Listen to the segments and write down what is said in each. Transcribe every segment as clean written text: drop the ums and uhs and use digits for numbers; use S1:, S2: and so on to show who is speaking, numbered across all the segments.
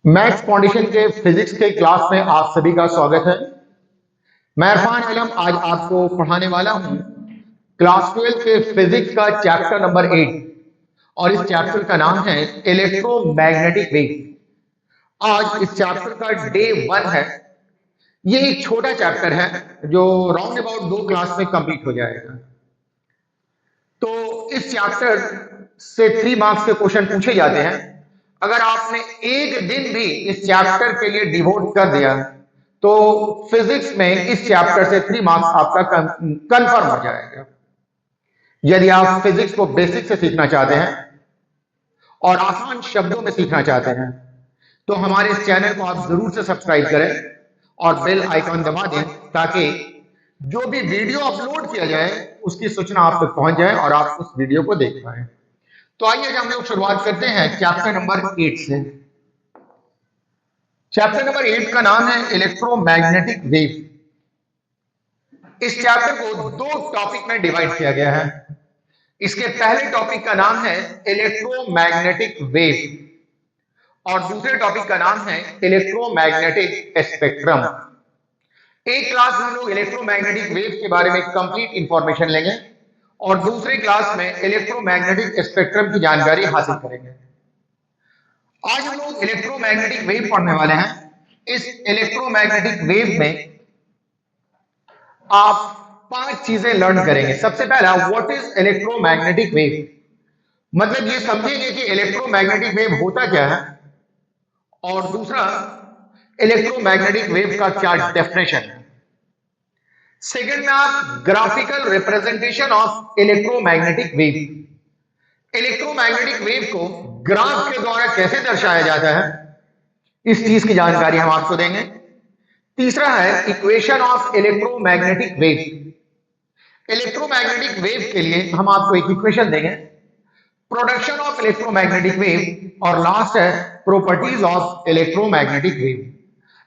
S1: Maths foundation के physics के class में आप सभी का स्वागत है। मैं इरफान आलम आज आपको पढ़ाने वाला हूं क्लास 12 के फिजिक्स का चैप्टर नंबर 8 और इस चैप्टर का नाम है इलेक्ट्रोमैग्नेटिक वेव। आज इस चैप्टर का डे 1 है। ये एक छोटा चैप्टर है जो राउंड अबाउट 2 क्लास में कंप्लीट हो जाएगा। तो इस चैप्टर से 3 मार्क्स के क्वेश्चन पूछे जाते हैं। अगर आपने एक दिन भी इस चैप्टर के लिए डिवोट कर दिया तो फिजिक्स में इस चैप्टर से 3 मार्क्स आपका कंफर्म हो जाएगा। यदि आप फिजिक्स को बेसिक से सीखना चाहते हैं और आसान शब्दों में सीखना चाहते हैं तो हमारे इस चैनल को आप जरूर से सब्सक्राइब करें और बेल आइकॉन दबा दें ताकि जो भी वीडियो अपलोड किया जाए उसकी सूचना आप तक पहुंच जाए और आप उस वीडियो को देख पाए। तो आइए हम लोग शुरुआत करते हैं चैप्टर नंबर 8 से। चैप्टर नंबर 8 का नाम है इलेक्ट्रोमैग्नेटिक वेव। इस चैप्टर को 2 टॉपिक में डिवाइड किया गया है। इसके पहले टॉपिक का नाम है इलेक्ट्रोमैग्नेटिक वेव और दूसरे टॉपिक का नाम है इलेक्ट्रोमैग्नेटिक स्पेक्ट्रम। एक क्लास में हम लोग इलेक्ट्रोमैग्नेटिक वेव के बारे में कंप्लीट इंफॉर्मेशन लेंगे और दूसरी क्लास में इलेक्ट्रोमैग्नेटिक स्पेक्ट्रम की जानकारी हासिल करेंगे। आज हम लोग इलेक्ट्रोमैग्नेटिक वेव पढ़ने वाले हैं। इस इलेक्ट्रोमैग्नेटिक वेव में आप 5 चीजें लर्न करेंगे। सबसे पहला, व्हाट इज इलेक्ट्रोमैग्नेटिक वेव, मतलब ये समझेंगे कि इलेक्ट्रोमैग्नेटिक वेव होता क्या है, और दूसरा इलेक्ट्रोमैग्नेटिक वेव का क्या डेफिनेशन है। सेकंड में आप graphical representation of electromagnetic wave, electromagnetic wave को ग्राफ के द्वारा कैसे दर्शाया जाता है, इस चीज की जानकारी हम आपको देंगे। तीसरा है equation of electromagnetic wave, electromagnetic wave के लिए हम आपको एक इक्वेशन देंगे, प्रोडक्शन ऑफ इलेक्ट्रोमैग्नेटिक वेव, और लास्ट है प्रॉपर्टीज ऑफ इलेक्ट्रोमैग्नेटिक वेव।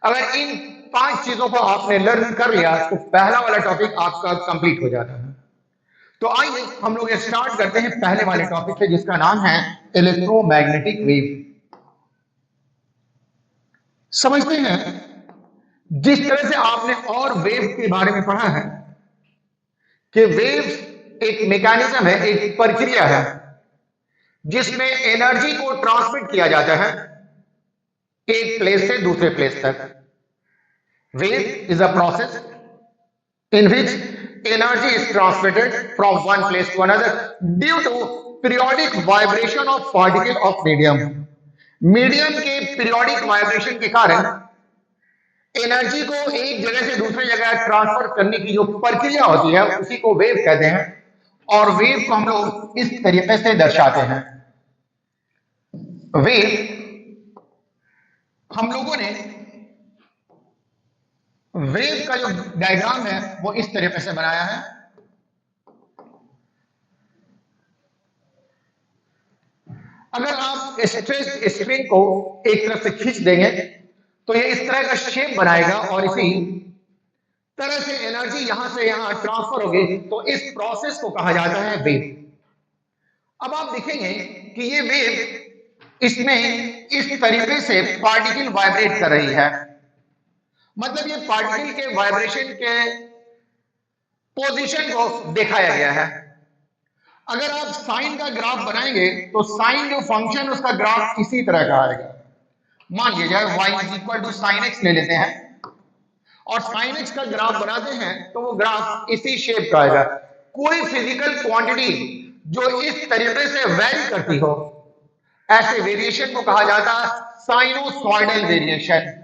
S1: अगर इन 5 चीजों को आपने लर्न कर लिया तो पहला वाला टॉपिक आपका कंप्लीट हो जाता है। तो आइए हम लोग स्टार्ट करते हैं पहले वाले टॉपिक से जिसका नाम है इलेक्ट्रोमैग्नेटिक वेव। समझते हैं जिस तरह से आपने और वेव के बारे में पढ़ा है कि वेव एक मैकेनिज्म है, एक प्रक्रिया है जिसमें एनर्जी को ट्रांसमिट किया जाता है एक प्लेस से दूसरे प्लेस तक। Wave is a process in which energy is transmitted from one place to another due to periodic vibration of particle of medium. Medium के पीरियोडिक वाइब्रेशन के कारण एनर्जी को एक जगह से दूसरी जगह ट्रांसफर करने की जो प्रक्रिया होती है उसी को वेव कहते हैं, और वेव को हम लोग इस तरीके से दर्शाते हैं। वेव हम लोगों ने वेव का जो डायग्राम है वो इस तरीके से बनाया है। अगर आप स्ट्रेच स्प्रिंग को एक तरफ से खींच देंगे तो ये इस तरह का शेप बनाएगा और इसी तरह से एनर्जी यहां से यहां ट्रांसफर होगी, तो इस प्रोसेस को कहा जाता है वेव। अब आप देखेंगे कि ये वेव इसमें इस तरीके से पार्टिकल वाइब्रेट कर रही है, मतलब ये पार्टिकल के वाइब्रेशन के पोजीशन को दिखाया गया है। अगर आप साइन का ग्राफ बनाएंगे तो साइन जो फंक्शन उसका ग्राफ इसी तरह का आएगा। मान लीजिए y is equal to sine X ले लेते हैं और साइन एक्स का ग्राफ बनाते हैं तो वो ग्राफ इसी शेप का आएगा। कोई फिजिकल क्वांटिटी जो इस तरीके से वेरी करती हो ऐसे वेरिएशन को कहा जाता है साइनोसॉइडल वेरिएशन।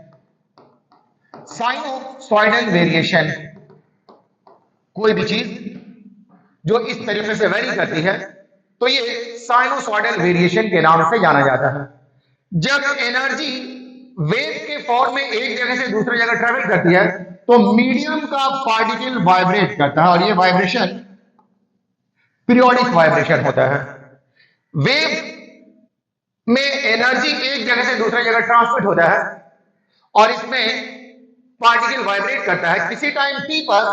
S1: साइनोसॉइडल वेरिएशन, कोई भी चीज जो इस तरीके से वेरी करती है तो ये साइनोसॉइडल वेरिएशन के नाम से जाना जाता है। जब एनर्जी वेव के फॉर्म में एक जगह से दूसरी जगह ट्रेवल करती है तो मीडियम का पार्टिकल वाइब्रेट करता है और ये वाइब्रेशन पीरियोडिक वाइब्रेशन होता है। वेव में एनर्जी एक जगह से दूसरी जगह ट्रांसमिट होता है और इसमें पार्टिकल वाइब्रेट करता है। किसी टाइम टी पर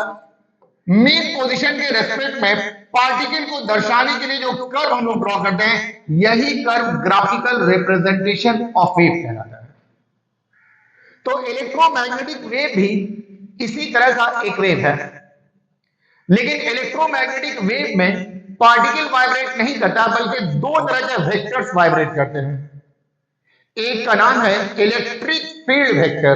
S1: मेन पोजीशन के रेस्पेक्ट में पार्टिकल को दर्शाने के लिए जो कर्व हम लोग ड्रॉ करते हैं यही curve graphical representation of wave कहलाता है। तो इलेक्ट्रोमैग्नेटिक वेव भी इसी तरह का एक वेव है, लेकिन इलेक्ट्रोमैग्नेटिक वेव में पार्टिकल वाइब्रेट नहीं करता, बल्कि दो तरह के वेक्टर्स वाइब्रेट करते हैं। एक का नाम है इलेक्ट्रिक फील्ड वेक्टर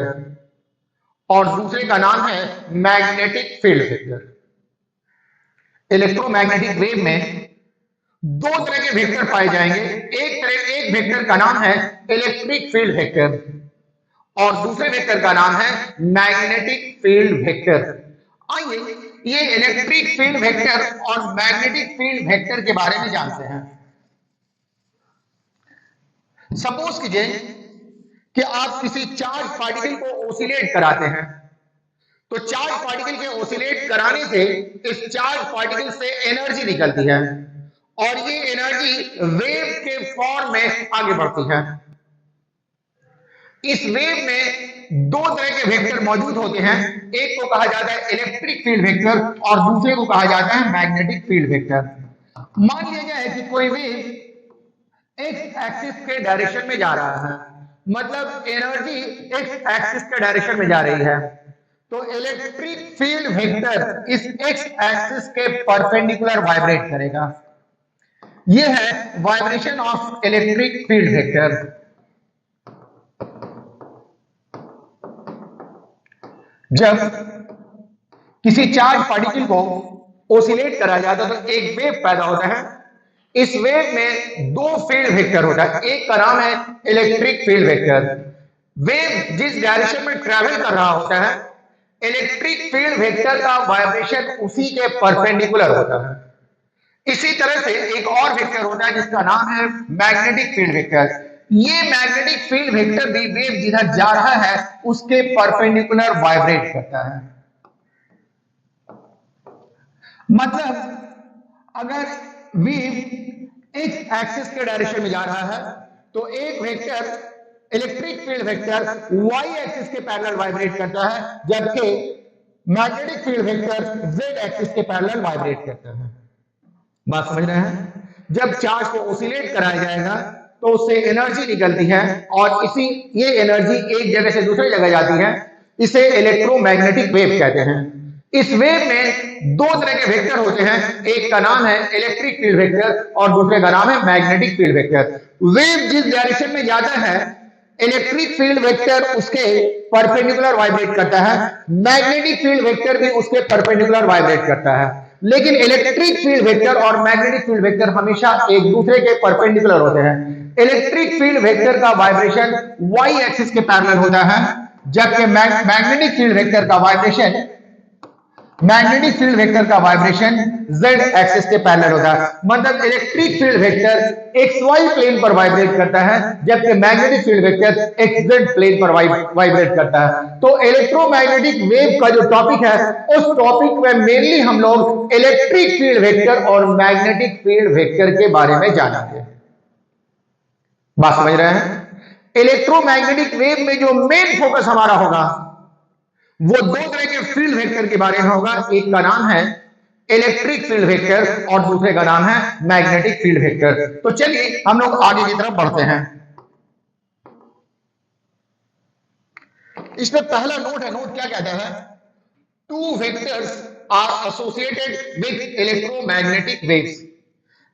S1: और दूसरे का नाम है magnetic field vector. Electromagnetic wave में दो तरह के वेक्टर पाए जाएंगे। एक वेक्टर का नाम है इलेक्ट्रिक फील्ड वेक्टर और दूसरे वेक्टर का नाम है मैग्नेटिक फील्ड वेक्टर। आइए ये इलेक्ट्रिक फील्ड वेक्टर और मैग्नेटिक फील्ड वेक्टर के बारे में जानते हैं। सपोज कीजिए कि आप किसी चार्ज पार्टिकल को ऑसिलेट कराते हैं, तो चार्ज पार्टिकल के ऑसिलेट कराने से इस चार्ज पार्टिकल से एनर्जी निकलती है और ये एनर्जी वेव के फॉर्म में आगे बढ़ती है। इस वेव में दो तरह के वेक्टर मौजूद होते हैं, एक को कहा जाता है इलेक्ट्रिक फील्ड वेक्टर और दूसरे को कहा जाता है मैग्नेटिक फील्ड वेक्टर। मान लिया जाए कि कोई वेव एक्स एक्सिस के डायरेक्शन में जा रहा है, मतलब एनर्जी एक्स एक्सिस के डायरेक्शन में जा रही है, तो इलेक्ट्रिक फील्ड वेक्टर इस एक्स एक्सिस के परपेंडिकुलर वाइब्रेट करेगा। यह है vibration of electric field vector. जब किसी चार्ज पार्टिकल को ऑसिलेट करा जाता है तो एक वेव पैदा होता है। इस वेव में दो फील्ड वेक्टर होता है, एक का नाम है इलेक्ट्रिक फील्ड वेक्टर। वेव जिस डायरेक्शन में ट्रैवल कर रहा होता है, इलेक्ट्रिक फील्ड वेक्टर का वाइब्रेशन उसी के परपेंडिकुलर होता है। इसी तरह से एक और वेक्टर होता है जिसका नाम है मैग्नेटिक फील्ड वेक्टर। ये मैग्नेटिक फील्ड वेक्टर भी वेव जिधर जा रहा है उसके परपेंडिकुलर वाइब्रेट करता है। मतलब अगर वेव एक्स एक्सिस के डायरेक्शन में जा रहा है तो एक vector electric field vector Y axis के पैरेलल वाइब्रेट करता है, जबकि magnetic field vector Z axis के पैरेलल वाइब्रेट करता है। बात समझ रहे हैं? जब चार्ज को ऑसिलेट कराया जाएगा तो उससे एनर्जी निकलती है और ये एनर्जी एक जगह से दूसरी जगह जाती है। इसे इलेक्ट्रोमैग्नेटिक वेव कहते हैं। इस वेव में दो तरह के वेक्टर होते हैं, एक का नाम है इलेक्ट्रिक फील्ड वेक्टर और दूसरे का नाम है मैग्नेटिक फील्ड वेक्टर। वेव जिस डायरेक्शन में जाता है, इलेक्ट्रिक फील्ड वेक्टर उसके परपेंडिकुलर वाइब्रेट करता है, मैग्नेटिक फील्ड वेक्टर भी उसके परपेंडिकुलर वाइब्रेट करता है। लेकिन इलेक्ट्रिक फील्ड वेक्टर और मैग्नेटिक फील्ड वेक्टर हमेशा एक दूसरे के परपेंडिकुलर होते हैं। इलेक्ट्रिक फील्ड वेक्टर का वाइब्रेशन वाई एक्सिस के पैरेलल होता है, जबकि मैग्नेटिक फील्ड वेक्टर का वाइब्रेशन जेड एक्सिस के पैरेलल होता है। मतलब electric field vector X Y plane पर वाइब्रेट करता है, जबकि magnetic field vector X Z plane पर वाइब्रेट करता है। तो इलेक्ट्रोमैग्नेटिक वेव का जो टॉपिक है, उस टॉपिक में मेनली हम लोग इलेक्ट्रिक फील्ड वेक्टर और मैग्नेटिक फील्ड वेक्टर के बारे में जानेंगे। बात समझ रहे हैं? इलेक्ट्रोमैग्नेटिक वेव में जो मेन फोकस हमारा होगा वो दो तरह के फील्ड वेक्टर के बारे में होगा। एक का नाम है इलेक्ट्रिक फील्ड वेक्टर और दूसरे का नाम है मैग्नेटिक फील्ड वेक्टर। तो चलिए हम लोग आगे की तरफ बढ़ते हैं। इसमें पहला नोट है, नोट क्या कहता है? Two vectors are associated with electromagnetic waves.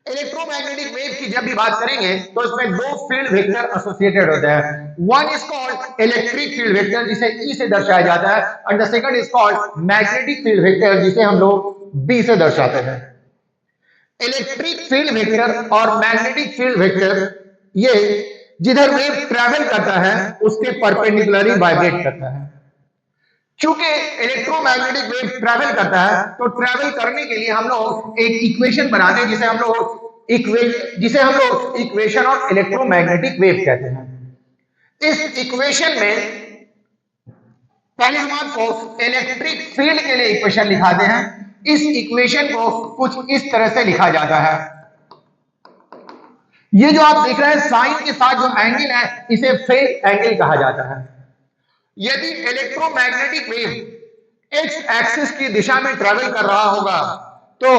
S1: Electromagnetic wave की जब भी बात करेंगे तो इसमें दो फील्ड वेक्टर एसोसिएटेड होते हैं। One is called electric field vector, जिसे ई से दर्शाया जाता है, and the second is called magnetic field vector, जिसे हम लोग बी से दर्शाते हैं। इलेक्ट्रिक फील्ड वेक्टर और मैग्नेटिक फील्ड वेक्टर ये जिधर वेव ट्रैवल करता है उसके परपेंडिकुलरली वाइब्रेट करता है। क्योंकि इलेक्ट्रोमैग्नेटिक वेव ट्रैवल करता है तो ट्रैवल करने के लिए हम लोग एक इक्वेशन बनाते हैं जिसे हम लोग इक्वेशन ऑफ इलेक्ट्रोमैग्नेटिक वेव कहते हैं। इस इक्वेशन में पहले हम आपको इलेक्ट्रिक फील्ड के लिए इक्वेशन लिखाते हैं। इस इक्वेशन को कुछ इस तरह से लिखा जाता है। ये जो आप देख रहे हैं साइन के साथ जो एंगल है इसे फेज एंगल कहा जाता है। यदि इलेक्ट्रोमैग्नेटिक वेव एक्स एक्सिस की दिशा में ट्रैवल कर रहा होगा तो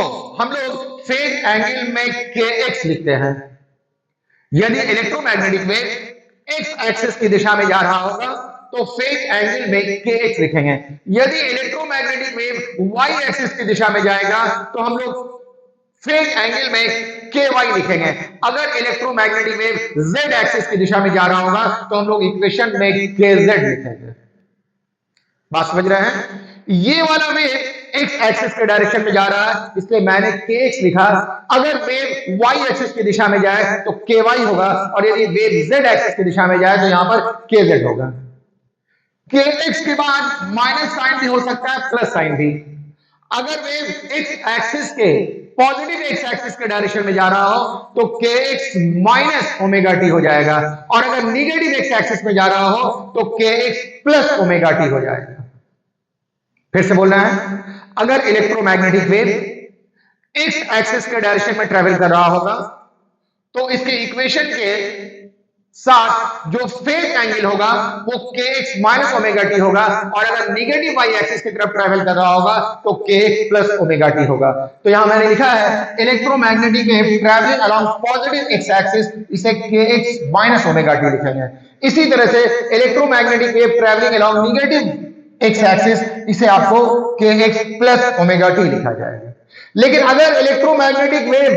S1: हम लोग फेज एंगल में kx लिखते हैं। यदि इलेक्ट्रोमैग्नेटिक वेव एक्स एक्सिस की दिशा में जा रहा होगा तो फेज एंगल में kx लिखेंगे। यदि इलेक्ट्रोमैग्नेटिक वेव y एक्सिस की दिशा में जाएगा तो हम लोग फेज एंगल में ky लिखेंगे। अगर इलेक्ट्रोमैग्नेटिक वेव z एक्सिस की दिशा में जा रहा होगा तो हम लोग इक्वेशन में kz लिखेंगे। बात समझ रहे हैं? ये वाला वेव x एक्सिस के डायरेक्शन में जा रहा है, इसलिए मैंने kx लिखा। अगर वेव y एक्सिस की दिशा में जाए तो ky होगा, और यदि वेव z एक्सिस की दिशा में जाए तो यहां पर kz होगा। kx के बाद माइनस साइन भी हो सकता है, प्लस साइन भी। अगर वेव x एक्सिस के पॉजिटिव x एक्सिस के डायरेक्शन में जा रहा हो तो kx माइनस ओमेगा टी हो जाएगा, और अगर निगेटिव x एक्सिस में जा रहा हो तो kx प्लस ओमेगा टी हो जाएगा। फिर से बोलना है, अगर इलेक्ट्रोमैग्नेटिक वेव x एक्सिस के डायरेक्शन में ट्रेवल कर रहा होगा तो इसके इक्वेशन के साथ जो फेज एंगल होगा वो kx माइनस ओमेगा टी होगा, और अगर निगेटिव y एक्सिस की तरफ ट्रेवल कर रहा होगा तो kx प्लस ओमेगा टी होगा। तो यहां मैंने लिखा है electromagnetic wave travelling along positive x axis, इसे kx माइनस ओमेगा टी लिखेंगे। इसी तरह से electromagnetic wave travelling along negative x axis, इसे आपको kx प्लस ओमेगा टी लिखा जाएगा। लेकिन अगर इलेक्ट्रोमैग्नेटिक वेव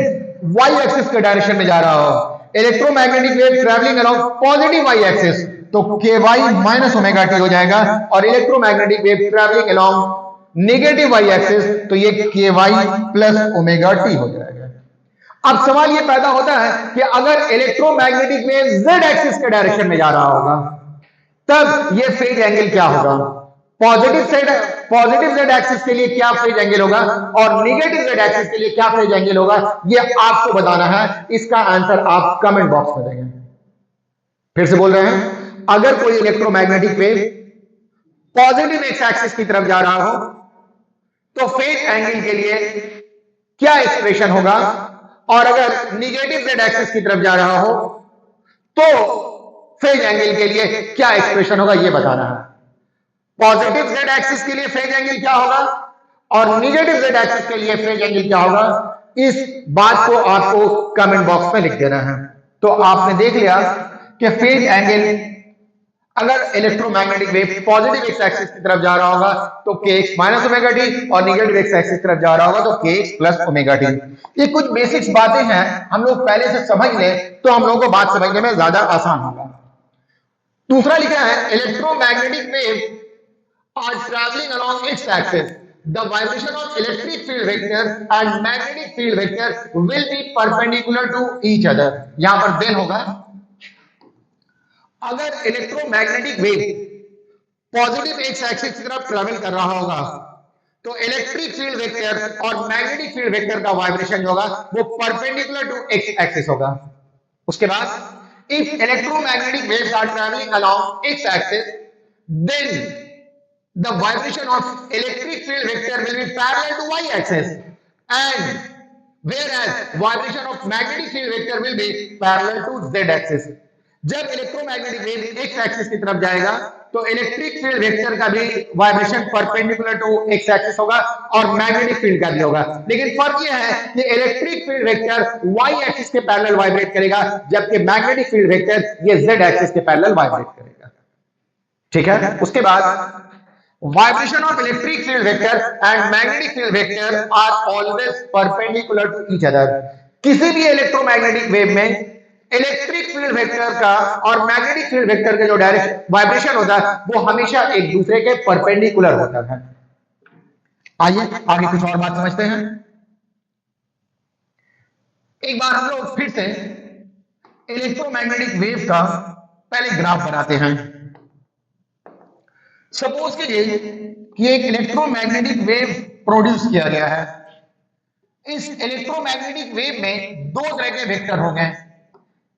S1: y एक्सिस के डायरेक्शन में जा रहा हो, electromagnetic wave travelling along positive y axis, तो ky माइनस ओमेगा टी हो जाएगा, और electromagnetic wave travelling along negative y axis, तो ये ky प्लस ओमेगा टी हो जाएगा। अब सवाल ये पैदा होता है कि अगर इलेक्ट्रोमैग्नेटिक वेव z एक्सिस के डायरेक्शन में जा रहा होगा तब ये फेज एंगल क्या होगा? पॉजिटिव z एक्सिस के लिए क्या फेज एंगल होगा और नेगेटिव z एक्सिस के लिए क्या फेज एंगल होगा, ये आपको बताना है। इसका आंसर आप कमेंट बॉक्स में देंगे। फिर से बोल रहे हैं, अगर कोई electromagnetic wave positive x axis की तरफ जा रहा हो तो फेज एंगल के लिए क्या एक्सप्रेशन होगा, और अगर नेगेटिव z एक्सिस की तरफ जा रहा हो तो फेज एंगल के लिए क्या एक्सप्रेशन होगा, ये बताना है। पॉजिटिव z एक्सिस के लिए फेज एंगल क्या होगा और नेगेटिव z एक्सिस के लिए फेज एंगल क्या होगा, इस बात को आपको कमेंट बॉक्स में लिख देना है। तो आपने देख लिया कि फेज एंगल अगर electromagnetic wave positive x axis की तरफ जा रहा होगा तो kx माइनस ओमेगा टी, और नेगेटिव x एक्सिस की तरफ जा रहा होगा तो kx प्लस ओमेगा टी। ये कुछ बेसिक्स बातें हैं, हम लोग पहले से समझ लें तो हम लोगों को बात समझने में ज्यादा आसान होगा। दूसरा लिखा है, electromagnetic wave are traveling along its axis. The vibration of electric field vector and magnetic field vector will be perpendicular to each other. यहां पर देन होगा, अगर electromagnetic wave positive x axis की तरफ ट्रेवल कर रहा होगा तो इलेक्ट्रिक फील्ड वेक्टर और मैग्नेटिक फील्ड वेक्टर का वाइब्रेशन होगा वो परपेंडिकुलर टू x एक्सिस होगा। उसके बाद if electromagnetic waves are travelling along x axis, then the vibration of electric field vector will be parallel to y axis, and whereas vibration of magnetic field vector will be parallel to z axis. जब electromagnetic wave x axis की तरफ जाएगा तो electric field vector का भी vibration perpendicular to x axis होगा और magnetic field का भी होगा। लेकिन फर्क यह है कि electric field vector y axis के पैरेलल वाइब्रेट करेगा, जबकि मैग्नेटिक फील्ड वेक्टर ये z एक्सिस के पैरेलल वाइब्रेट करेगा। ठीक है। उसके बाद vibration of electric field vector and magnetic field vector are always perpendicular to each other. किसी भी इलेक्ट्रोमैग्नेटिक वेव में इलेक्ट्रिक फील्ड वेक्टर का और मैग्नेटिक फील्ड वेक्टर का जो डायरेक्ट वाइब्रेशन होता है वो हमेशा एक दूसरे के परपेंडिकुलर होता है। आइए आगे कुछ और बात समझते हैं। एक बार हम लोग फिर से इलेक्ट्रोमैग्नेटिक वेव का पहले ग्राफ बनाते हैं। सपोज कीजिए कि एक इलेक्ट्रोमैग्नेटिक वेव प्रोड्यूस किया गया है। इस इलेक्ट्रोमैग्नेटिक वेव में दो तरह के वेक्टर हो गए,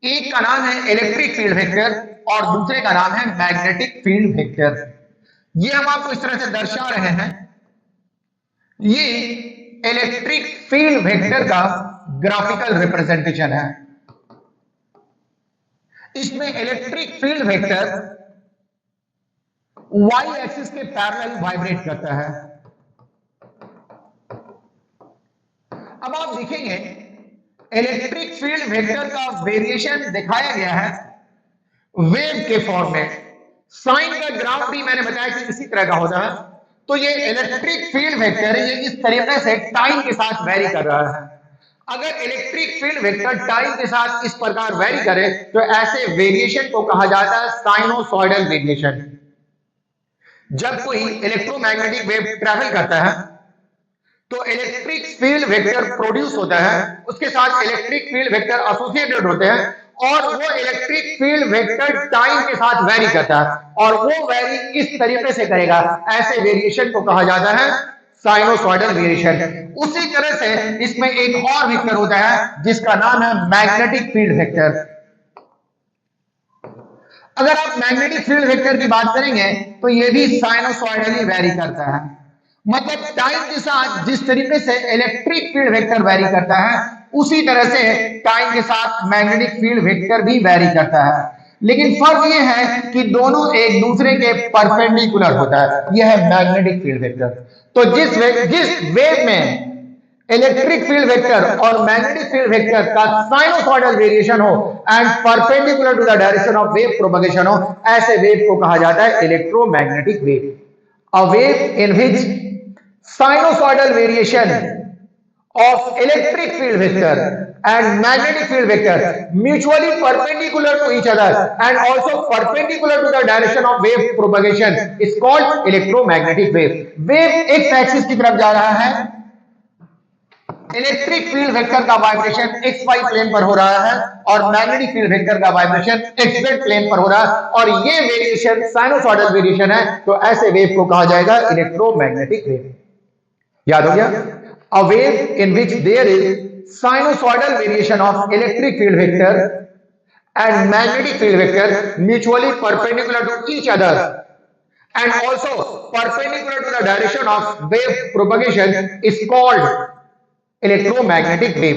S1: एक का नाम है इलेक्ट्रिक फील्ड वेक्टर और दूसरे का नाम है मैग्नेटिक फील्ड वेक्टर। ये हम आपको इस तरह से दर्शा रहे हैं, ये इलेक्ट्रिक फील्ड वेक्टर का ग्राफिकल रिप्रेजेंटेशन है। इसमें electric field vector y axis के पैरेलल वाइब्रेट करता है। अब आप देखेंगे इलेक्ट्रिक फील्ड वेक्टर का वेरिएशन दिखाया गया है वेव के फॉर्म में। साइन का ग्राफ भी मैंने बताया कि इसी तरह का होता है। तो ये इलेक्ट्रिक फील्ड वेक्टर ये इस तरीके से टाइम के साथ वेरी कर रहा है। अगर इलेक्ट्रिक फील्ड वेक्टर टाइम के साथ इस प्रकार वेरी करे तो ऐसे वेरिएशन को कहा जाता है साइनोसॉइडल वेरिएशन। जब कोई इलेक्ट्रोमैग्नेटिक वेव ट्रैवल करता है तो इलेक्ट्रिक फील्ड वेक्टर प्रोड्यूस होता है, उसके साथ इलेक्ट्रिक फील्ड वेक्टर एसोसिएटेड होते हैं और वो इलेक्ट्रिक फील्ड वेक्टर टाइम के साथ वेरी करता है और वो वेरी इस तरीके से करेगा, ऐसे वेरिएशन को कहा जाता है साइनोसॉइडल वेरिएशन। उसी तरह से इसमें एक और वेक्टर होता है जिसका नाम है मैग्नेटिक फील्ड वेक्टर। अगर आप मैग्नेटिक फील्ड वेक्टर की बात करेंगे तो ये भी साइनोसॉइडली वेरी करता है। मतलब टाइम के साथ जिस तरीके से इलेक्ट्रिक फील्ड वेक्टर वेरी करता है उसी तरह से टाइम के साथ मैग्नेटिक फील्ड वेक्टर भी वेरी करता है। लेकिन फर्क यह है कि दोनों एक दूसरे के परपेंडिकुलर होता है। यह है मैग्नेटिक फील्ड वेक्टर। तो जिस वेव में इलेक्ट्रिक फील्ड वेक्टर और मैग्नेटिक फील्ड वेक्टर का साइनोसॉइडल वेरिएशन हो and perpendicular to the direction of wave propagation हो, ऐसे वेव को कहा जाता है electromagnetic wave. A wave in which sinusoidal variation of electric field vector and magnetic field vector mutually perpendicular to each other and also perpendicular to the direction of wave propagation is called electromagnetic wave. Wave x axis की तरफ जा रहा है, electric field vector का vibration x Y plane पर हो रहा है और मैग्नेटिक फील्ड वेक्टर का वाइब्रेशन एक्स जेड प्लेन पर हो रहा है और ये वेरिएशन साइनोसॉइडल वेरिएशन है। तो ऐसे वेव को कहा जाएगा इलेक्ट्रोमैग्नेटिक वेव। याद हो गया? A wave in which there is sinusoidal variation of electric field vector and magnetic field vector mutually perpendicular to each other and also perpendicular to the direction of wave propagation is called electromagnetic wave.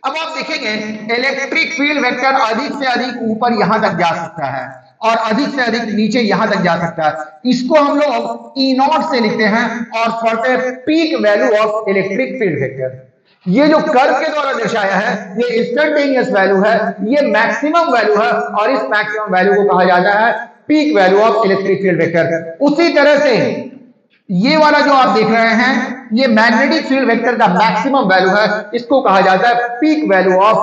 S1: अब आप देखेंगे electric field vector अधिक से अधिक ऊपर यहां तक जा सकता है और अधिक से अधिक नीचे यहां तक जा सकता है। इसको हम लोग ई नॉट से लिखते हैं और पढ़ते हैं peak value of electric field vector. ये जो कर्व के द्वारा दर्शाया है ये इंस्टेंटेनियस वैल्यू है, ये मैक्सिमम वैल्यू है और इस मैक्सिमम वैल्यू को कहा जाता है peak value of electric field vector. उसी तरह से ये वाला जो आप देख रहे हैं ये मैग्नेटिक फील्ड वेक्टर का मैक्सिमम वैल्यू है, इसको कहा जाता है peak value of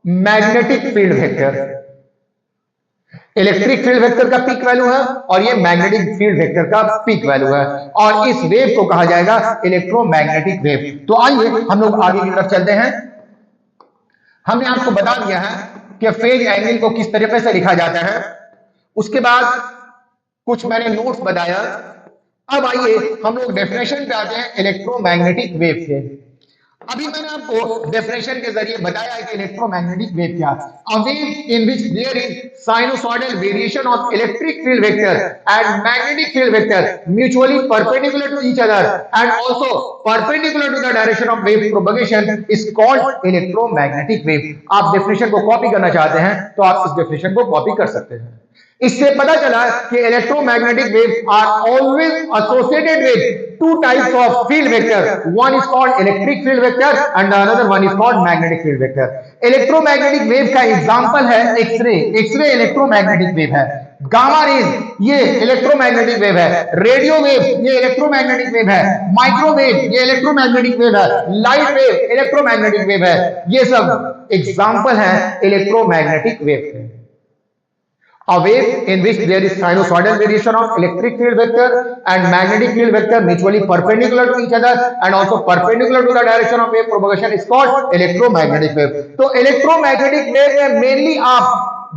S1: magnetic field vector. Electric field vector का पीक वैल्यू है और ये मैग्नेटिक फील्ड वेक्टर का पीक वैल्यू है और इस वेव को कहा जाएगा इलेक्ट्रोमैग्नेटिक वेव। तो आइए हम लोग आगे की तरफ चलते हैं। हमने आपको बता दिया है कि फेज एंगल को किस तरीके से लिखा जाता है, उसके बाद कुछ मैंने नोट्स बताया। अब आइए हम लोग डेफिनेशन पे आते हैं इलेक्ट्रोमैग्नेटिक वेव के। अभी मैंने आपको डेफिनेशन के जरिए बताया है कि इलेक्ट्रोमैग्नेटिक वेव क्या है। A wave in which there is sinusoidal variation of electric field vector and magnetic field vector mutually perpendicular to each other and also perpendicular to the direction of wave propagation is called electromagnetic wave. आप definition को copy करना चाहते हैं तो आप इस definition को copy कर सकते हैं। इससे पता चला कि electromagnetic wave are always associated with two types of field vector. One is called electric field vector and the another one is called magnetic field vector. Electromagnetic wave का एग्जांपल है एक्सरे। एक्सरे इलेक्ट्रोमैग्नेटिक वेव है। Gamma rays ये electromagnetic wave है। Radio wave ये electromagnetic wave है। Microwave ये electromagnetic wave है। Light wave electromagnetic wave है। ये सब एग्जांपल है इलेक्ट्रोमैग्नेटिक वेव के। A wave in which there is sinusoidal variation of electric field vector and magnetic field vector mutually perpendicular to each other and also perpendicular to the direction of wave propagation is called electromagnetic wave. तो electromagnetic wave में mainly आप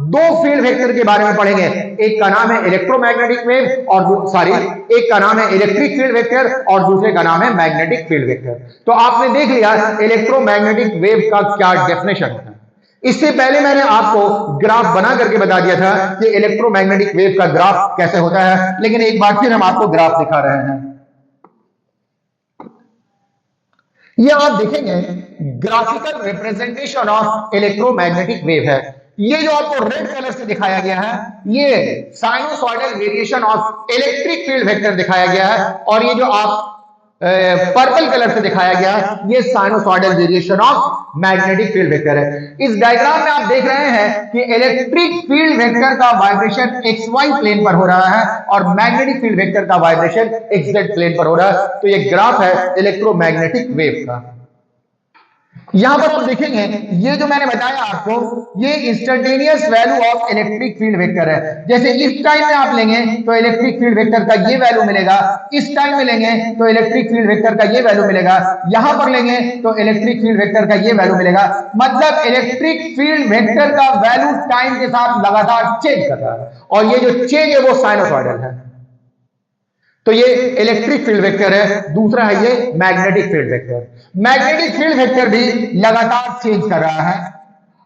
S1: दो field vector के बारे में पढ़ेंगे, एक का नाम है इलेक्ट्रोमैग्नेटिक वेव और एक का नाम है इलेक्ट्रिक फील्ड वेक्टर और दूसरे का नाम है मैग्नेटिक फील्ड वेक्टर। तो आपने देख लिया इलेक्ट्रोमैग्नेटिक वेव का क्या डेफिनेशन होता है। इससे पहले मैंने आपको ग्राफ बना करके बता दिया था कि इलेक्ट्रोमैग्नेटिक वेव का ग्राफ कैसे होता है, लेकिन एक बार फिर हम आपको ग्राफ दिखा रहे हैं। ये आप देखेंगे graphical representation of electromagnetic wave है। ये जो आपको रेड कलर से दिखाया गया है ये sinusoidal variation of electric field vector दिखाया गया है और ये जो आप पर्पल कलर से दिखाया गया, ये sinusoidal variation of magnetic field vector है। इस डायग्राम में आप देख रहे हैं कि इलेक्ट्रिक फील्ड वेक्टर का वाइब्रेशन XY प्लेन पर हो रहा है और मैग्नेटिक फील्ड वेक्टर का वाइब्रेशन XZ प्लेन पर हो रहा है। तो ये ग्राफ है इलेक्ट्रोमैग्नेटिक वेव का। यहां पर आप देखेंगे, ये जो मैंने बताया आपको, ये instantaneous value of electric field vector है। जैसे इस टाइम में आप लेंगे तो इलेक्ट्रिक फील्ड वेक्टर का ये वैल्यू मिलेगा, इस टाइम में लेंगे तो इलेक्ट्रिक फील्ड वेक्टर का ये वैल्यू मिलेगा, यहां पर लेंगे तो इलेक्ट्रिक फील्ड वेक्टर का ये वैल्यू मिलेगा। मतलब इलेक्ट्रिक फील्ड वेक्टर का वैल्यू टाइम के साथ लगातार चेंज कर रहा है और ये जो चेंज है वो साइनोसॉइडल है। तो ये इलेक्ट्रिक फील्ड वेक्टर है। दूसरा है ये magnetic field vector. Magnetic field vector भी लगातार चेंज कर रहा है,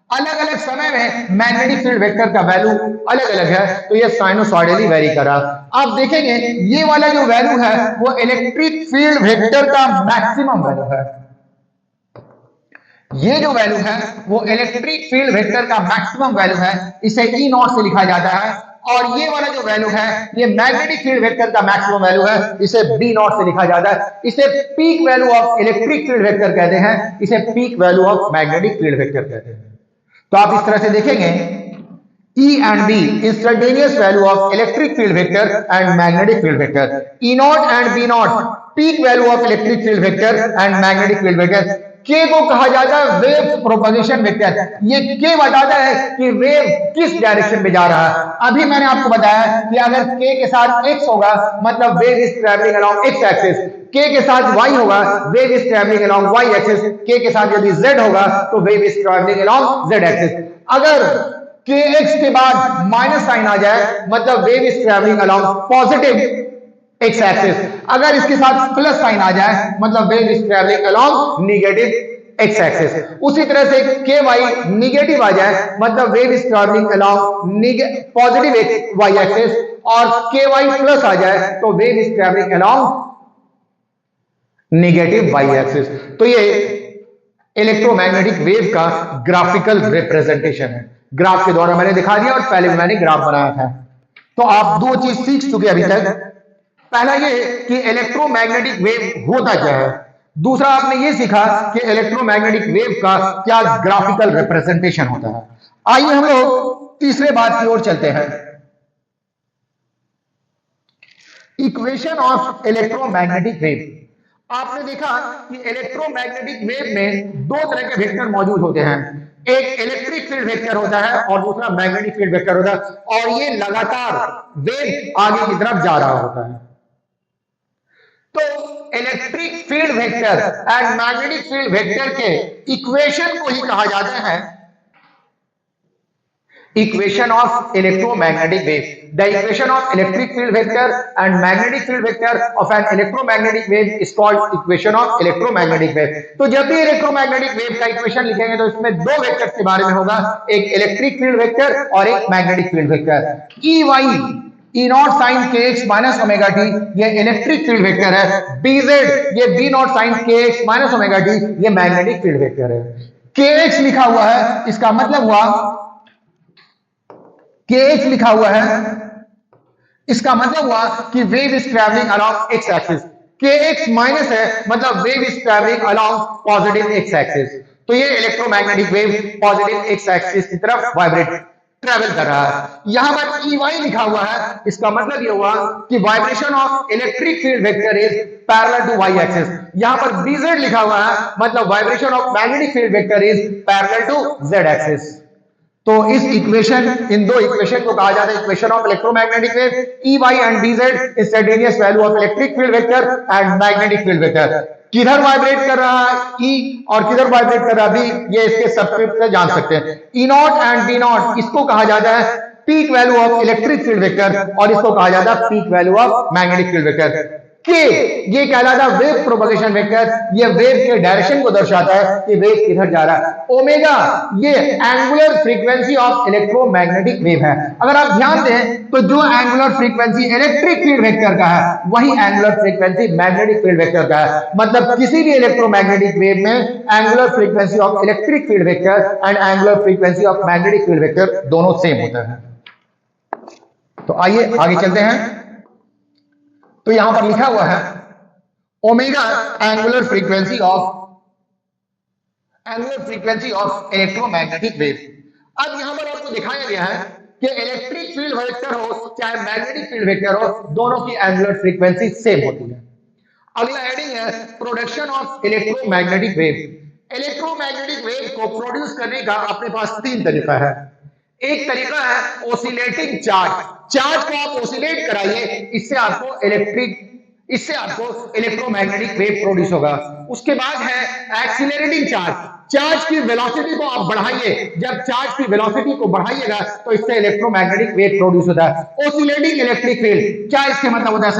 S1: अलग अलग समय में मैग्नेटिक फील्ड वेक्टर का वैल्यू अलग अलग है। तो ये साइनोसॉइडली वेरी कर रहा है। आप देखेंगे ये वाला जो वैल्यू है वो इलेक्ट्रिक फील्ड वेक्टर का मैक्सिमम वैल्यू है। ये जो वैल्यू है वो इलेक्ट्रिक फील्ड वेक्टर का मैक्सिमम वैल्यू है, इसे E नॉट से लिखा जाता है। और ये वाला जो वैल्यू है ये मैग्नेटिक फील्ड वेक्टर का मैक्सिमम वैल्यू है, इसे B नॉट से लिखा जाता है। इसे peak value of electric field vector कहते हैं, इसे peak value of magnetic field vector कहते हैं। तो आप इस तरह से देखेंगे E and B instantaneous value of electric field vector and magnetic field vector. E naught and B naught peak value of electric field vector and magnetic field vector. K को कहा जाता है वेव प्रोपगेशन वेक्टर। ये K बताता है कि wave किस direction में जा रहा है। अभी मैंने आपको बताया कि अगर K के साथ X होगा मतलब wave is travelling along X axis, K के साथ Y होगा wave is travelling along Y axis, K के साथ यदि Z होगा तो wave is travelling along Z axis. अगर kx के बाद माइनस साइन आ जाए मतलब wave is travelling along positive x axis, अगर इसके साथ प्लस साइन आ जाए मतलब wave is travelling along negative x axis. उसी तरह से ky नेगेटिव आ जाए मतलब wave is travelling along positive y axis और ky प्लस आ जाए तो wave is travelling along negative y axis. तो ये इलेक्ट्रोमैग्नेटिक वेव का ग्राफिकल रिप्रेजेंटेशन है। ग्राफ के द्वारा मैंने दिखा दिया और पहले भी मैंने ग्राफ बनाया था। तो आप दो चीज सीख चुके अभी तक। पहला ये कि इलेक्ट्रोमैग्नेटिक वेव होता क्या है, दूसरा आपने ये सीखा कि इलेक्ट्रोमैग्नेटिक वेव का क्या ग्राफिकल रिप्रेजेंटेशन होता है। आइए हम लोग तीसरे बात की ओर चलते हैं। Equation of electromagnetic wave. आपने देखा कि इलेक्ट्रोमैग्नेटिक वेव में दो तरह के वेक्टर मौजूद होते हैं, एक इलेक्ट्रिक फील्ड वेक्टर होता है और दूसरा मैग्नेटिक फील्ड वेक्टर होता है और ये लगातार वेव आगे की तरफ जा रहा होता है। तो electric field vector and magnetic field vector के इक्वेशन को ही कहा जाता है equation of electromagnetic wave. The equation of electric field vector and magnetic field vector of an electromagnetic wave is called equation of electromagnetic wave. तो जब भी electromagnetic wave का equation लिखेंगे तो इसमें दो वेक्टर्स के बारे में होगा, एक इलेक्ट्रिक फील्ड वेक्टर और एक magnetic field vector. E naught sine kx minus omega T ये इलेक्ट्रिक फील्ड वेक्टर है, bz ये b naught sine kx minus omega T ये मैग्नेटिक फील्ड वेक्टर है। kx लिखा हुआ है, इसका मतलब हुआ kx लिखा हुआ है, इसका मतलब हुआ कि wave is travelling along x axis. kx minus है मतलब wave is travelling along positive x axis. तो ये electromagnetic wave positive x axis की तरफ वाइब्रेट ट्रैवल कर रहा है। यहां पर Ey लिखा हुआ है, इसका मतलब ये हुआ कि vibration of electric field vector is parallel to y axis. यहां पर Bz लिखा हुआ है मतलब vibration of magnetic field vector is parallel to z axis. तो इस इक्वेशन, इन दो इक्वेशन को कहा जाता है equation of electromagnetic wave. Ey and Bz instantaneous value of electric field vector and magnetic field vector. किधर वाइब्रेट कर रहा है E और किधर वाइब्रेट कर रहा है B, ये इसके सबस्क्रिप्ट से जान सकते हैं। E not and B not इसको कहा जाता है peak value of electric field vector और इसको कहा जाता है peak value of magnetic field vector. K ये कहलाता है वेव प्रोपगेशन वेक्टर, ये वेव के डायरेक्शन को दर्शाता है कि वेव किधर जा रहा है। ओमेगा ये angular frequency of electromagnetic wave है। अगर आप ध्यान दें तो जो angular frequency electric field vector का है वही angular frequency magnetic field vector का है। मतलब किसी भी इलेक्ट्रोमैग्नेटिक वेव में angular frequency of electric field vector and angular frequency of magnetic field vector दोनों सेम होता है। तो आइए आगे चलते हैं। तो यहां पर लिखा हुआ है omega angular frequency of electromagnetic wave. अब यहां पर आपको दिखाया गया है कि इलेक्ट्रिक फील्ड वेक्टर हो चाहे मैग्नेटिक फील्ड वेक्टर हो, दोनों की एंगुलर फ्रीक्वेंसी सेम होती है। अगला हेडिंग है production of electromagnetic wave. Electromagnetic wave को प्रोड्यूस करने का अपने पास तीन तरीका है। एक तरीका है ओसिलेटिंग चार्ज। चार्ज को आप ओसिलेट कराइए, इससे आपको इलेक्ट्रोमैग्नेटिक वेव प्रोड्यूस होगा। उसके बाद है एक्सीलरेटिंग चार्ज। चार्ज की वेलोसिटी को आप बढ़ाइए, जब चार्ज की वेलोसिटी को बढ़ाइएगा तो इससे इलेक्ट्रोमैग्नेटिक वेव प्रोड्यूस होता है। ओसिलेटिंग इलेक्ट्रिक फील्ड, क्या इसके मतलब होता है?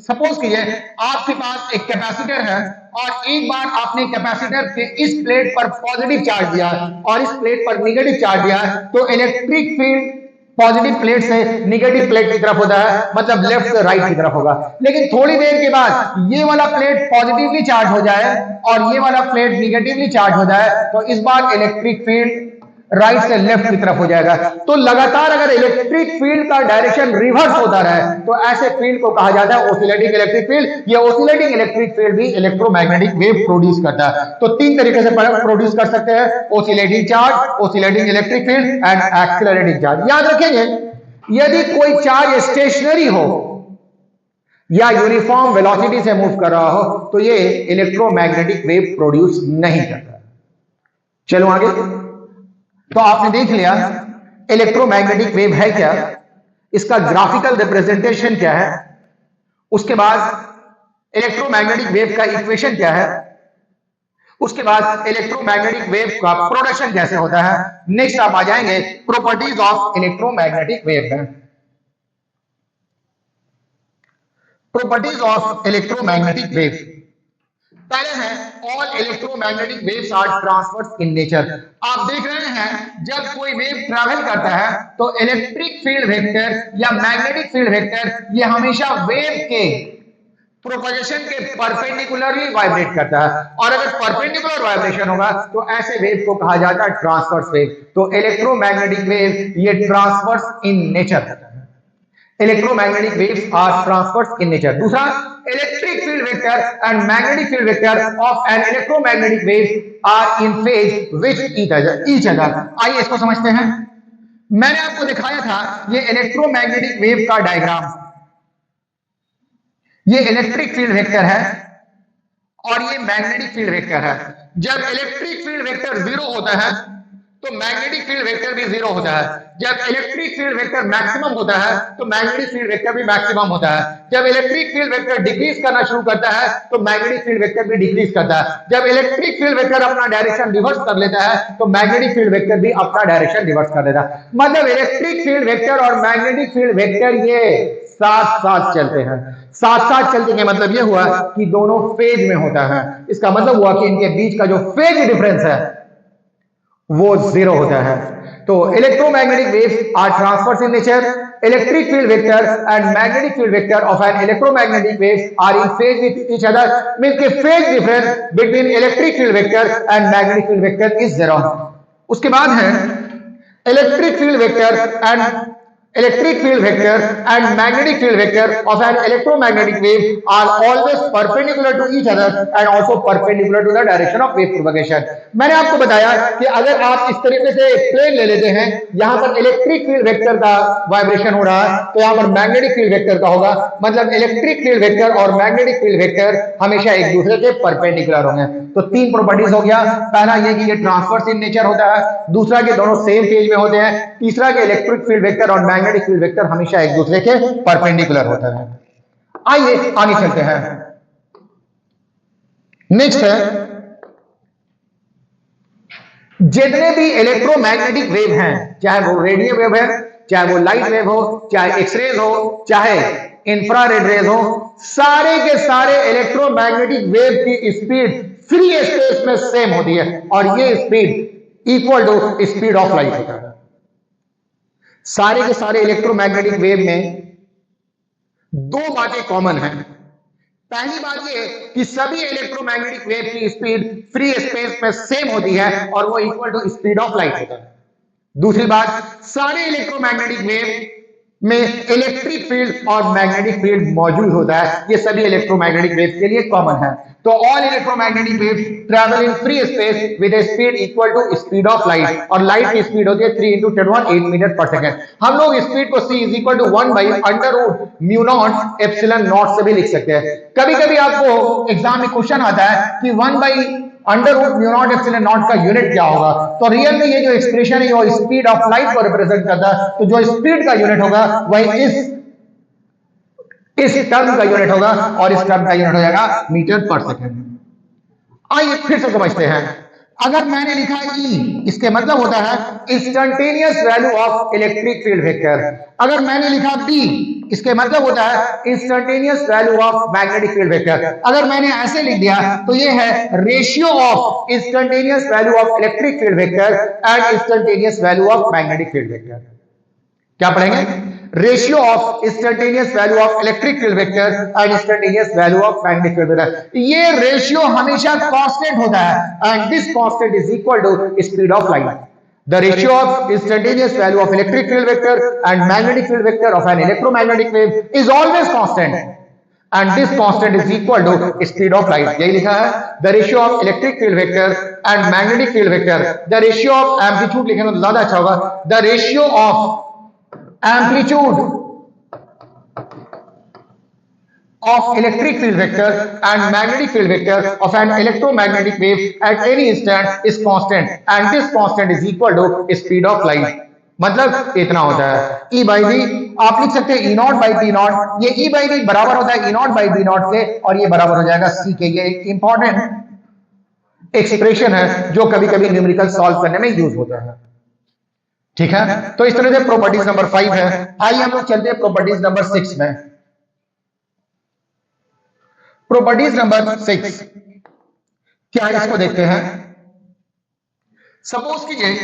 S1: सपोज कीजिए आपके पास एक कैपेसिटर है और एक बार आपने कैपेसिटर के इस प्लेट पर पॉजिटिव चार्ज दिया और इस प्लेट पर नेगेटिव चार्ज दिया, तो इलेक्ट्रिक फील्ड पॉजिटिव प्लेट से नेगेटिव प्लेट की तरफ होता है, मतलब लेफ्ट से राइट की तरफ होगा। लेकिन थोड़ी देर के बाद ये वाला प्लेट पॉजिटिवली चार्ज हो जाए और ये वाला प्लेट नेगेटिवली चार्ज हो जाए, तो इस बार इलेक्ट्रिक फील्ड राइट से लेफ्ट की तरफ हो जाएगा। तो लगातार अगर इलेक्ट्रिक फील्ड का डायरेक्शन रिवर्स होता रहे तो ऐसे फील्ड को कहा जाता है ओसिलेटिंग इलेक्ट्रिक फील्ड। ये ओसिलेटिंग इलेक्ट्रिक फील्ड भी इलेक्ट्रोमैग्नेटिक वेव प्रोड्यूस करता है। तो तीन तरीके से प्रोड्यूस कर सकते हैं, oscillating charge, oscillating electric field and accelerating charge. याद रखेंगे, यदि कोई चार्ज स्टेशनरी हो या यूनिफॉर्म वेलोसिटी से मूव कर रहा हो तो ये इलेक्ट्रोमैग्नेटिक वेव प्रोड्यूस नहीं करता। चलो आगे। तो आपने देख लिया इलेक्ट्रोमैग्नेटिक वेव है क्या, इसका ग्राफिकल रिप्रेजेंटेशन क्या है, उसके बाद इलेक्ट्रोमैग्नेटिक वेव का इक्वेशन क्या है, उसके बाद इलेक्ट्रोमैग्नेटिक वेव का प्रोडक्शन कैसे होता है। नेक्स्ट आप आ जाएंगे प्रॉपर्टीज ऑफ इलेक्ट्रोमैग्नेटिक वेव है। प्रॉपर्टीज ऑफ इलेक्ट्रोमैग्नेटिक वेव, पहले है all electromagnetic waves are transverse in nature. आप देख रहे हैं जब कोई वेव ट्रैवल करता है तो इलेक्ट्रिक फील्ड वेक्टर या मैग्नेटिक फील्ड वेक्टर ये हमेशा वेव के प्रोपगेशन के परपेंडिकुलरली वाइब्रेट करता है, और अगर परपेंडिकुलर वाइब्रेशन होगा तो ऐसे वेव को कहा जाता है ट्रांसवर्स वेव। तो इलेक्ट्रोमैग्नेटिक वेव ये ट्रांसवर्स इन नेचर है। Electromagnetic waves are transverse in nature. दूसरा, electric field vector and magnetic field vector of an electromagnetic wave are in phase with each other. आइए इसको समझते हैं। मैंने आपको दिखाया था ये इलेक्ट्रोमैग्नेटिक वेव का डायग्राम। ये इलेक्ट्रिक फील्ड वेक्टर है और ये मैग्नेटिक फील्ड वेक्टर है। जब इलेक्ट्रिक फील्ड वेक्टर जीरो होता है तो मैग्नेटिक फील्ड वेक्टर भी जीरो होता है। जब इलेक्ट्रिक फील्ड वेक्टर मैक्सिमम होता है तो मैग्नेटिक फील्ड वेक्टर भी मैक्सिमम होता है। जब इलेक्ट्रिक फील्ड वेक्टर डिक्रीज करना शुरू करता है तो मैग्नेटिक फील्ड वेक्टर भी डिक्रीज करता है। जब इलेक्ट्रिक फील्ड वेक्टर अपना डायरेक्शन रिवर्स कर लेता है तो मैग्नेटिक फील्ड वेक्टर भी अपना डायरेक्शन रिवर्स कर देता है। मतलब इलेक्ट्रिक फील्ड वेक्टर और मैग्नेटिक फील्ड वेक्टर ये साथ साथ चलते हैं। साथ साथ चलते के मतलब ये हुआ कि दोनों फेज में होता है। इसका मतलब हुआ कि इनके बीच का जो फेज डिफरेंस है वो जीरो होता है। तो electromagnetic waves are transverse in nature. Electric field vector and magnetic field vector of an electromagnetic waves are in phase with each other, means के phase difference between electric field vector and magnetic field vector is zero. उसके बाद है electric field vector and magnetic field vector of an electromagnetic wave are always perpendicular to each other and also perpendicular to the direction of wave propagation। मैंने आपको बताया कि अगर आप इस तरीके से एक प्लेन ले लेते हैं, यहां पर इलेक्ट्रिक फील्ड वेक्टर का वाइब्रेशन हो रहा है तो यहां पर मैग्नेटिक फील्ड वेक्टर का होगा। मतलब इलेक्ट्रिक फील्ड वेक्टर और मैग्नेटिक फील्ड वेक्टर हमेशा एक दूसरे के परपेंडिकुलर होंगे। तो तीन प्रॉपर्टीज हो गया। पहला ये कि ये ट्रांसवर्स इन नेचर होता है, दूसरा कि दोनों सेम फेज में होते हैं, तीसरा कि इलेक्ट्रिक फील्ड वेक्टर और मैग्नेटिक फील्ड वेक्टर हमेशा एक दूसरे के परपेंडिकुलर होता है। आइए आगे चलते हैं। नेक्स्ट है जितने भी इलेक्ट्रोमैग्नेटिक वेव हैं, चाहे वो रेडियो वेव है, चाहे वो लाइट वेव हो, चाहे एक्सरेज हो, चाहे इंफ्रारेड रेज हो, सारे के सारे इलेक्ट्रोमैग्नेटिक वेव की स्पीड फ्री स्पेस में सेम होती है और ये speed equal to speed of light होता है। सारे के सारे इलेक्ट्रोमैग्नेटिक वेव में दो बातें कॉमन हैं। पहली बात ये कि सभी इलेक्ट्रोमैग्नेटिक वेव की स्पीड फ्री स्पेस में सेम होती है और वो equal to speed of light होता है। दूसरी बात, सारे इलेक्ट्रोमैग्नेटिक वेव में इलेक्ट्रिक फील्ड और मैग्नेटिक फील्ड मौजूद होता है। ये सभी इलेक्ट्रोमैग्नेटिक वेव्स के लिए कॉमन है। तो all electromagnetic waves travel in free space with a speed equal to speed of light, और लाइट की स्पीड होती है 3 × 10⁸ मीटर पर सेकंड। हम लोग स्पीड को c is equal to 1/√μ0 epsilon naught से भी लिख सकते हैं। कभी कभी आपको एग्जाम में क्वेश्चन आता है कि 1/√μ0 एप्सिलॉन नॉट का यूनिट क्या होगा, तो रियल में ये जो एक्सप्रेशन है वो स्पीड ऑफ लाइट को रिप्रेजेंट करता है। तो जो स्पीड का यूनिट होगा वही इस टर्म का यूनिट होगा, और इस टर्म का यूनिट हो जाएगा मीटर पर सेकंड। आइए फिर से समझते हैं। अगर मैंने लिखा E, इसके मतलब होता है instantaneous value of electric field vector. अगर मैंने लिखा B, इसके मतलब होता है instantaneous value of magnetic field vector. अगर मैंने ऐसे लिख दिया तो ये है ratio of instantaneous value of electric field vector and instantaneous value of magnetic field vector. क्या पढ़ेंगे? Ratio of instantaneous value of electric field vector and instantaneous value of magnetic field vector. ये रेशियो हमेशा constant होता है and this constant is equal to speed of light. The ratio of instantaneous value of electric field vector and magnetic field vector of an electromagnetic wave is always constant, and this constant is equal to speed of light. यही लिखा है the ratio of electric field vector and magnetic field vector, the ratio of amplitude लिखेंगे तो ज्यादा अच्छा होगा, the ratio of amplitude of electric field vector and magnetic field vector of an electromagnetic wave at any instant is constant, and this constant is equal to speed of light. मतलब इतना होता है E by V। आप लिख सकते हैं E0 by P0। ये E by V बराबर होता है E0 by B0 के, और ये बराबर हो जाएगा C के। ये एक इंपॉर्टेंट एक्सप्रेशन है जो कभी कभी न्यूमेरिकल सॉल्व करने में यूज होता है। ठीक है, तो इस तरह से प्रॉपर्टीज नंबर 5 है। आइए हम लोग चलते हैं प्रॉपर्टीज नंबर 6 में। प्रॉपर्टीज नंबर 6 क्या है, इसको देखते हैं। सपोज कीजिए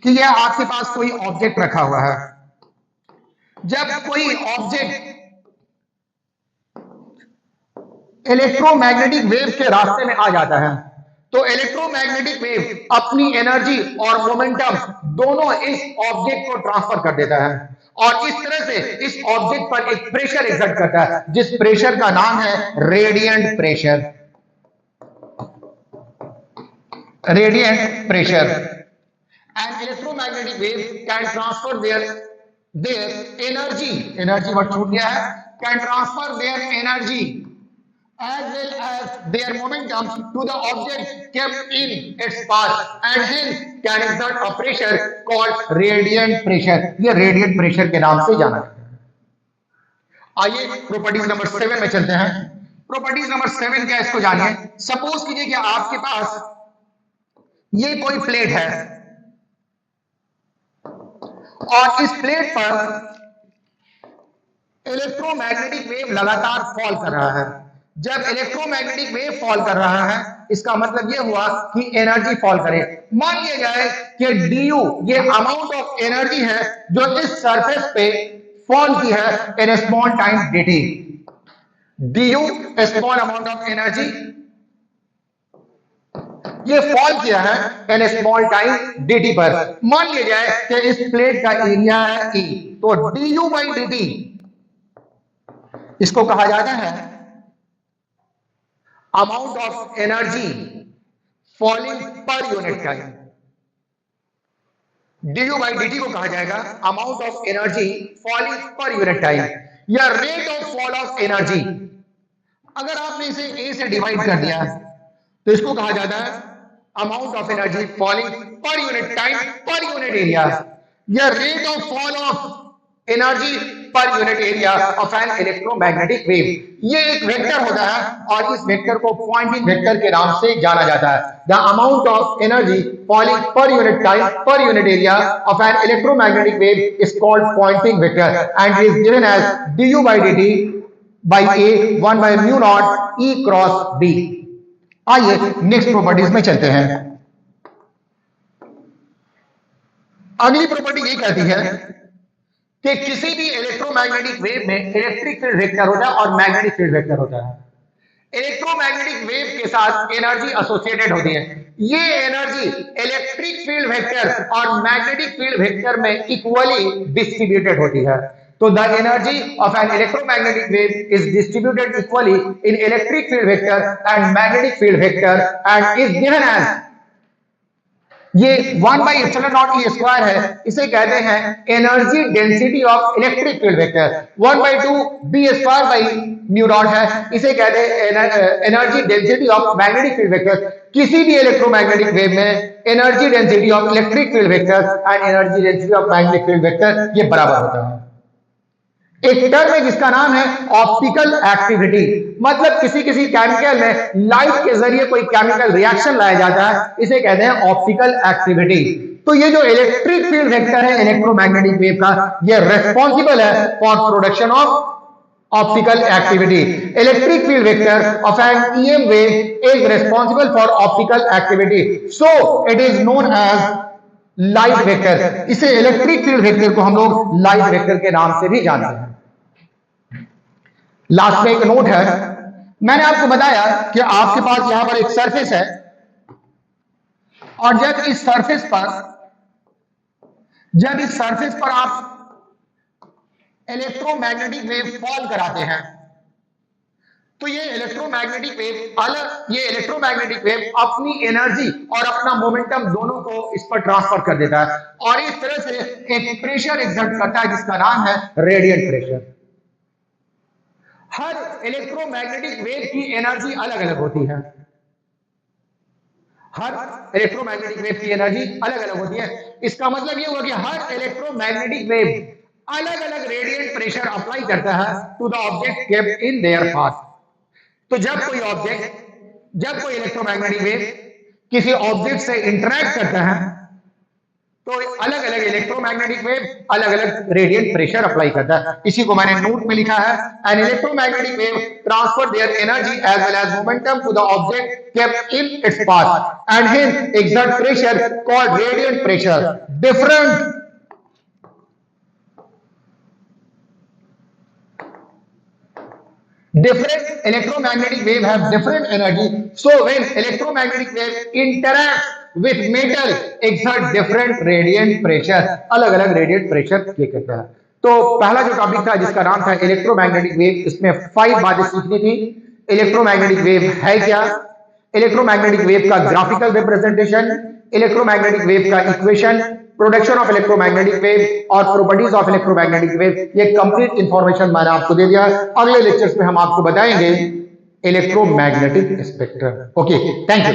S1: कि यह आपके पास कोई ऑब्जेक्ट रखा हुआ है। जब कोई ऑब्जेक्ट इलेक्ट्रोमैग्नेटिक वेव के रास्ते में आ जाता है तो इलेक्ट्रोमैग्नेटिक वेव अपनी एनर्जी और मोमेंटम दोनों इस ऑब्जेक्ट को ट्रांसफर कर देता है, और इस तरह से इस ऑब्जेक्ट पर एक प्रेशर एक्सर्ट करता है, जिस प्रेशर का नाम है radiant pressure. Radiant pressure. N electromagnetic wave can transfer their energy word छूट गया है, can transfer their energy as well as their momentum to the object kept in its path, and hence can exert a pressure called radiant pressure। ये radiant pressure के नाम से जाना जाता है। आइए प्रॉपर्टीज नंबर 7 में चलते हैं। प्रॉपर्टीज नंबर 7 क्या, इसको जानिए। सपोज कीजिए कि आपके पास ये कोई प्लेट है और इस प्लेट पर इलेक्ट्रोमैग्नेटिक वेव लगातार फॉल कर रहा है। जब इलेक्ट्रोमैग्नेटिक वेव फॉल कर रहा है इसका मतलब यह हुआ कि एनर्जी फॉल करे। मान लिया जाए कि du ये अमाउंट ऑफ एनर्जी है जो इस सरफेस पे फॉल की है in small time dt। du small amount of energy ये फॉल किया है इन स्मॉल टाइम dt पर। मान लिया जाए कि इस प्लेट का एरिया है E, तो du by dt इसको कहा जाता है amount of energy falling per unit time. du by dt को कहा जाएगा amount of energy falling per unit time, या rate of fall of energy. अगर आपने इसे a से डिवाइड कर दिया तो इसको कहा जाता है amount of energy falling per unit time per unit area, या rate of fall of energy per unit area of an electromagnetic wave. ये एक वेक्टर होता है और इस वेक्टर को पॉइंटिंग वेक्टर के नाम से जाना जाता है। The amount of energy falling per unit time per unit area of an electromagnetic wave is called Poynting vector and is given as du by dt by a 1/μ0 E cross b। आइए next properties में चलते हैं। अगली property ये कहती है कि किसी भी इलेक्ट्रोमैग्नेटिक वेव में इलेक्ट्रिक फील्ड वेक्टर होता है और मैग्नेटिक फील्ड वेक्टर होता है। इलेक्ट्रोमैग्नेटिक वेव के साथ एनर्जी एसोसिएटेड होती है। ये एनर्जी इलेक्ट्रिक फील्ड वेक्टर और मैग्नेटिक फील्ड वेक्टर में इक्वली डिस्ट्रीब्यूटेड होती है। तो the energy of an electromagnetic wave is distributed equally in electric field vector and magnetic field vector and is given as, ये 1/ε0 है, इसे कहते हैं energy density of electric field vector. 1/2 b² है, इसे कहते हैं energy density of magnetic field vector. किसी भी इलेक्ट्रोमैग्नेटिक वेव में energy density of electric field vector and energy density of magnetic field vector ये बराबर होता है। एक टर्म है जिसका नाम है ऑप्टिकल एक्टिविटी, मतलब किसी किसी केमिकल में लाइट के जरिए कोई केमिकल रिएक्शन लाया जाता है, इसे कहते हैं ऑप्टिकल एक्टिविटी। तो ये जो इलेक्ट्रिक फील्ड वेक्टर है इलेक्ट्रोमैग्नेटिक वेव का, ये रेस्पॉन्सिबल है for production of optical activity. Electric field vector of an EM wave is responsible for optical activity, so it is known as light vector. इसे electric field vector को हम लोग light vector के नाम से भी जानते हैं। लास्ट में एक नोट है, मैंने आपको बताया कि आपके पास यहां पर एक सरफेस है और जब इस सरफेस पर आप इलेक्ट्रोमैग्नेटिक वेव फॉल कराते हैं तो ये इलेक्ट्रोमैग्नेटिक वेव अपनी एनर्जी और अपना मोमेंटम दोनों को इस पर ट्रांसफर कर देता है और इस तरह से एक प्रेशर एक्सर्ट करता है जिसका नाम है रेडिएंट प्रेशर। हर इलेक्ट्रोमैग्नेटिक वेव की एनर्जी अलग अलग होती है, हर इलेक्ट्रोमैग्नेटिक वेव की एनर्जी अलग अलग होती है। इसका मतलब ये हुआ कि हर इलेक्ट्रोमैग्नेटिक वेव अलग अलग रेडिएंट प्रेशर अप्लाई करता है to the object kept in their path. तो जब कोई इलेक्ट्रोमैग्नेटिक वेव किसी ऑब्जेक्ट से इंटरैक्ट करता है तो अलग अलग इलेक्ट्रोमैग्नेटिक वेव अलग अलग रेडिएंट प्रेशर अप्लाई करता है। इसी को मैंने नोट में लिखा है, an electromagnetic wave transfer their energy as well as momentum to the object kept in its path and hence exert pressure called radiant pressure. Different electromagnetic wave have different energy, so when electromagnetic wave interact with metal exert different radiant pressure, अलग अलग radiant pressure ये करता है। तो पहला जो topic था जिसका नाम था इलेक्ट्रोमैग्नेटिक वेव, इसमें 5 बातें सीखनी थी। इलेक्ट्रोमैग्नेटिक वेव है क्या, इलेक्ट्रोमैग्नेटिक वेव का ग्राफिकल रिप्रेजेंटेशन, इलेक्ट्रोमैग्नेटिक वेव का equation, production of electromagnetic wave और प्रॉपर्टीज ऑफ इलेक्ट्रोमैग्नेटिक वेव, ये कंप्लीट इंफॉर्मेशन मैंने आपको दे दिया। अगले लेक्चर्स में हम आपको बताएंगे electromagnetic spectrum. Okay, thank you.